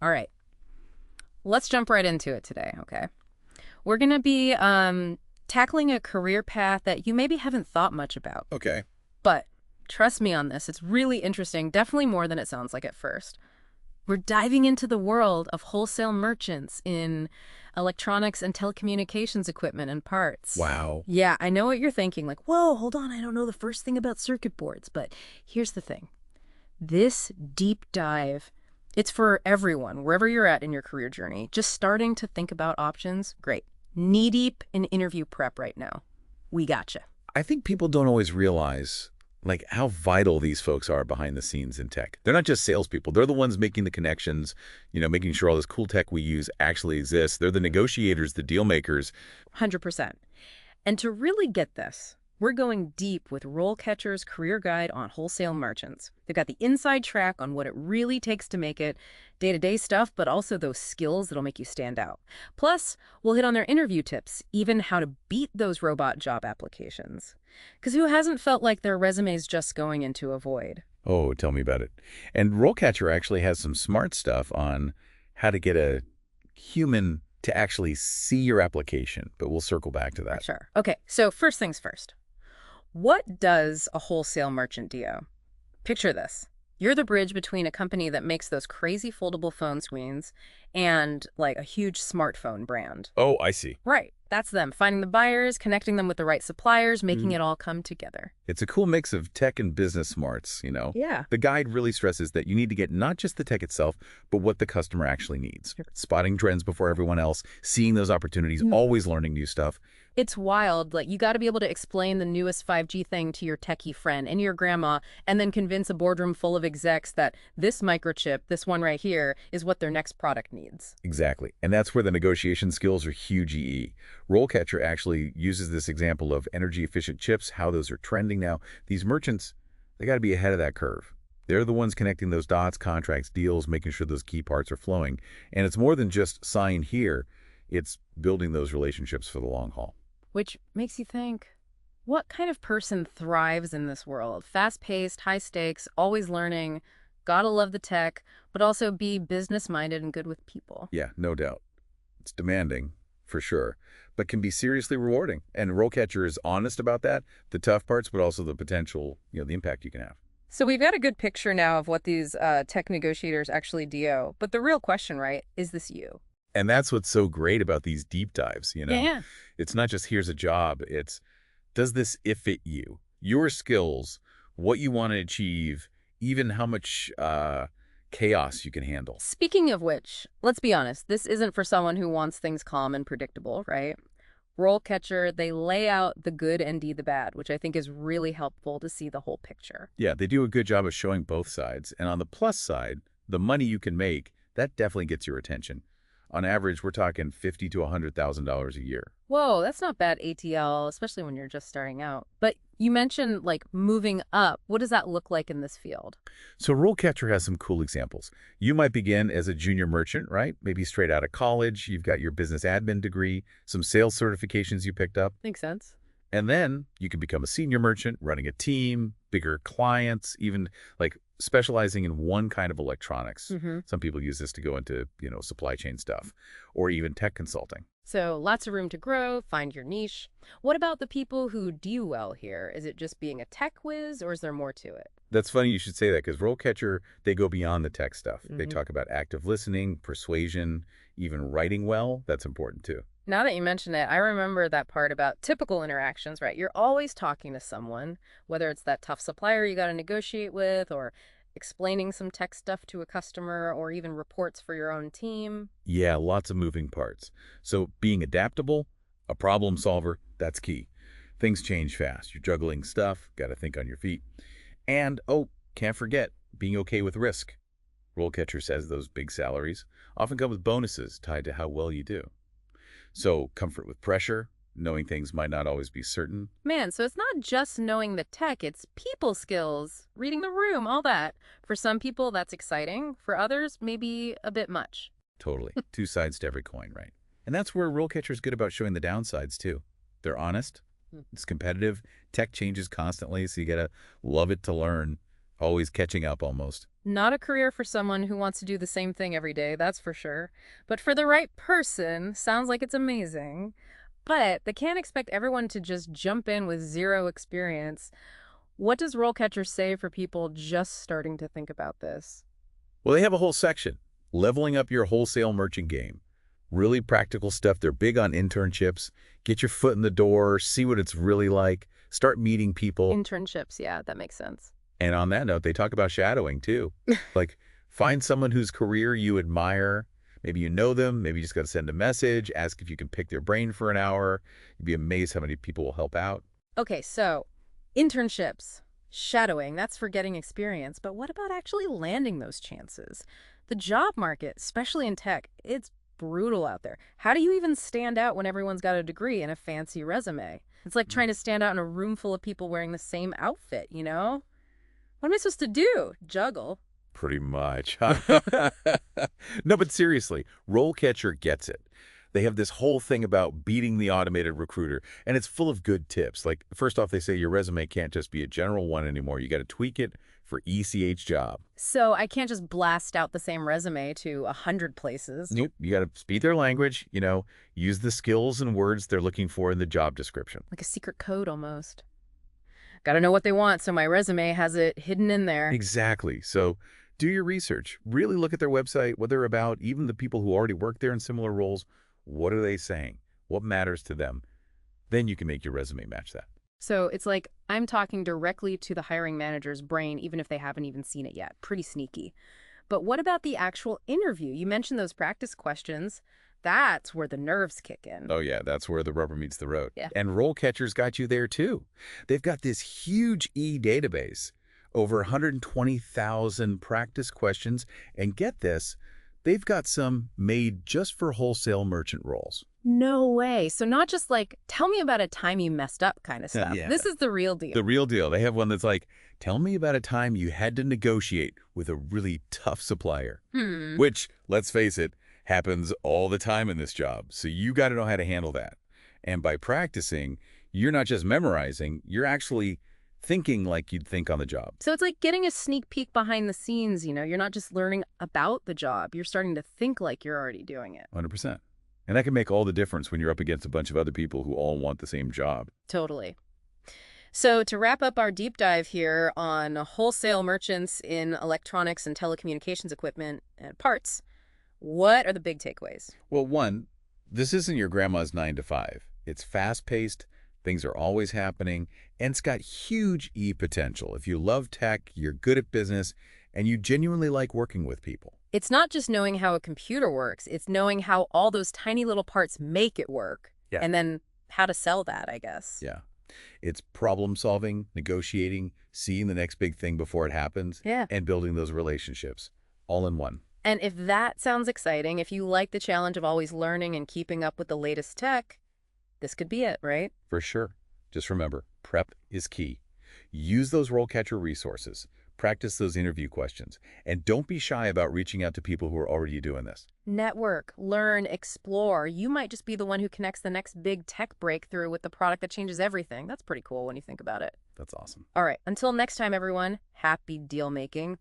All right, let's jump right into it today, okay? We're going to be tackling a career path that you maybe haven't thought much about. Okay. But trust me on this, it's really interesting, definitely more than it sounds like at first. We're diving into the world of wholesale merchants in electronics and telecommunications equipment and parts. Wow. Yeah, I know what you're thinking, like, whoa, hold on, I don't know the first thing about circuit boards. But here's the thing. This deep dive, it's for everyone, wherever you're at in your career journey. Just starting to think about options, great. Knee deep in interview prep right now. We gotcha. I think people don't always realize like how vital these folks are behind the scenes in tech. They're not just salespeople. They're the ones making the connections, making sure all this cool tech we use actually exists. They're the negotiators, the deal makers. 100%. And to really get this, we're going deep with RoleCatcher's career guide on wholesale merchants. They've got the inside track on what it really takes to make it, day-to-day stuff, but also those skills that'll make you stand out. Plus, we'll hit on their interview tips, even how to beat those robot job applications. Because who hasn't felt like their resume's just going into a void? Oh, tell me about it. And RoleCatcher actually has some smart stuff on how to get a human to actually see your application, but we'll circle back to For that. sure. Okay, so first things first. What does a wholesale merchant do? Picture this. You're the bridge between a company that makes those crazy foldable phone screens and like a huge smartphone brand. Oh, I see. Right. That's them. Finding the buyers, connecting them with the right suppliers, making it all come together. It's a cool mix of tech and business smarts. Yeah. The guide really stresses that you need to get not just the tech itself, but what the customer actually needs. Sure. Spotting trends before everyone else, seeing those opportunities, always learning new stuff. It's wild. Like, you got to be able to explain the newest 5G thing to your techie friend and your grandma, and then convince a boardroom full of execs that this microchip, this one right here, is what their next product needs. Exactly. And that's where the negotiation skills are huge EE. RoleCatcher actually uses this example of energy-efficient chips, how those are trending now. These merchants, they got to be ahead of that curve. They're the ones connecting those dots, contracts, deals, making sure those key parts are flowing. And it's more than just sign here. It's building those relationships for the long haul. Which makes you think, what kind of person thrives in this world? Fast-paced, high stakes, always learning, gotta love the tech, but also be business-minded and good with people. Yeah, no doubt. It's demanding, for sure, but can be seriously rewarding. And RoleCatcher is honest about that, the tough parts, but also the potential, the impact you can have. So we've got a good picture now of what these tech negotiators actually do. But the real question, right, is this you? And that's what's so great about these deep dives. Yeah. It's not just here's a job, it's does this fit you? Your skills, what you want to achieve, even how much chaos you can handle. Speaking of which, let's be honest, this isn't for someone who wants things calm and predictable, right? RoleCatcher, they lay out the good and the bad, which I think is really helpful to see the whole picture. Yeah, they do a good job of showing both sides. And on the plus side, the money you can make, that definitely gets your attention. On average, we're talking $50,000 to $100,000 a year. Whoa, that's not bad ATL, especially when you're just starting out. But you mentioned like moving up. What does that look like in this field? So RoleCatcher has some cool examples. You might begin as a junior merchant, right? Maybe straight out of college. You've got your business admin degree, some sales certifications you picked up. Makes sense. And then you can become a senior merchant, running a team, bigger clients, even like specializing in one kind of electronics. Some people use this to go into, supply chain stuff or even tech consulting. So lots of room to grow, find your niche. What about the people who do well here? Is it just being a tech whiz or is there more to it? That's funny you should say that because RoleCatcher, they go beyond the tech stuff. They talk about active listening, persuasion, even writing well. That's important too. Now that you mention it, I remember that part about typical interactions, right? You're always talking to someone, whether it's that tough supplier you got to negotiate with or explaining some tech stuff to a customer or even reports for your own team. Yeah, lots of moving parts. So being adaptable, a problem solver, that's key. Things change fast. You're juggling stuff, got to think on your feet. And, can't forget, being okay with risk. RoleCatcher says those big salaries often come with bonuses tied to how well you do. So comfort with pressure, knowing things might not always be certain. Man, so it's not just knowing the tech, it's people skills, reading the room, all that. For some people, that's exciting. For others, maybe a bit much. Totally. Two sides to every coin, right? And that's where RoleCatcher is good about showing the downsides, too. They're honest. It's competitive. Tech changes constantly, so you got to love it to learn. Always catching up almost. Not a career for someone who wants to do the same thing every day, that's for sure. But for the right person, sounds like it's amazing. But they can't expect everyone to just jump in with zero experience. What does RoleCatcher say for people just starting to think about this? Well, they have a whole section, leveling up your wholesale merchant game. Really practical stuff. They're big on internships. Get your foot in the door, see what it's really like, start meeting people. Internships, yeah, that makes sense. And on that note, they talk about shadowing too. Like, find someone whose career you admire. Maybe you know them. Maybe you just got to send a message, ask if you can pick their brain for an hour. You'd be amazed how many people will help out. Okay, so internships, shadowing, that's for getting experience. But what about actually landing those chances? The job market, especially in tech, it's brutal out there. How do you even stand out when everyone's got a degree and a fancy resume? It's like trying to stand out in a room full of people wearing the same outfit, you know? What am I supposed to do? Juggle? Pretty much. No, but seriously, RoleCatcher gets it. They have this whole thing about beating the automated recruiter, and it's full of good tips. Like, first off, they say your resume can't just be a general one anymore. You got to tweak it for ECH job. So I can't just blast out the same resume to 100 places. Nope. You got to speak their language, use the skills and words they're looking for in the job description. Like a secret code almost. Gotta know what they want, so my resume has it hidden in there. Exactly. So do your research. Really look at their website, what they're about, even the people who already work there in similar roles. What are they saying? What matters to them? Then you can make your resume match that. So it's like I'm talking directly to the hiring manager's brain, even if they haven't even seen it yet. Pretty sneaky. But what about the actual interview? You mentioned those practice questions. That's where the nerves kick in. Oh, yeah, that's where the rubber meets the road. Yeah. And RoleCatcher's got you there, too. They've got this huge e-database, over 120,000 practice questions. And get this, they've got some made just for wholesale merchant roles. No way. So not just like, tell me about a time you messed up kind of stuff. Yeah. This is the real deal. The real deal. They have one that's like, tell me about a time you had to negotiate with a really tough supplier. Which, let's face it, happens all the time in this job. So you got to know how to handle that. And by practicing, you're not just memorizing, you're actually thinking like you'd think on the job. So it's like getting a sneak peek behind the scenes, You're not just learning about the job. You're starting to think like you're already doing it. 100%. And that can make all the difference when you're up against a bunch of other people who all want the same job. Totally. So to wrap up our deep dive here on wholesale merchants in electronics and telecommunications equipment and parts, what are the big takeaways? Well, one, this isn't your grandma's 9 to 5. It's fast-paced, things are always happening, and it's got huge E-potential. If you love tech, you're good at business, and you genuinely like working with people. It's not just knowing how a computer works. It's knowing how all those tiny little parts make it work. Yeah. And then how to sell that, I guess. Yeah. It's problem-solving, negotiating, seeing the next big thing before it happens, Yeah. and building those relationships, all in one. And if that sounds exciting, if you like the challenge of always learning and keeping up with the latest tech, this could be it, right? For sure. Just remember, prep is key. Use those RoleCatcher resources. Practice those interview questions. And don't be shy about reaching out to people who are already doing this. Network, learn, explore. You might just be the one who connects the next big tech breakthrough with the product that changes everything. That's pretty cool when you think about it. That's awesome. All right, until next time, everyone, happy deal making.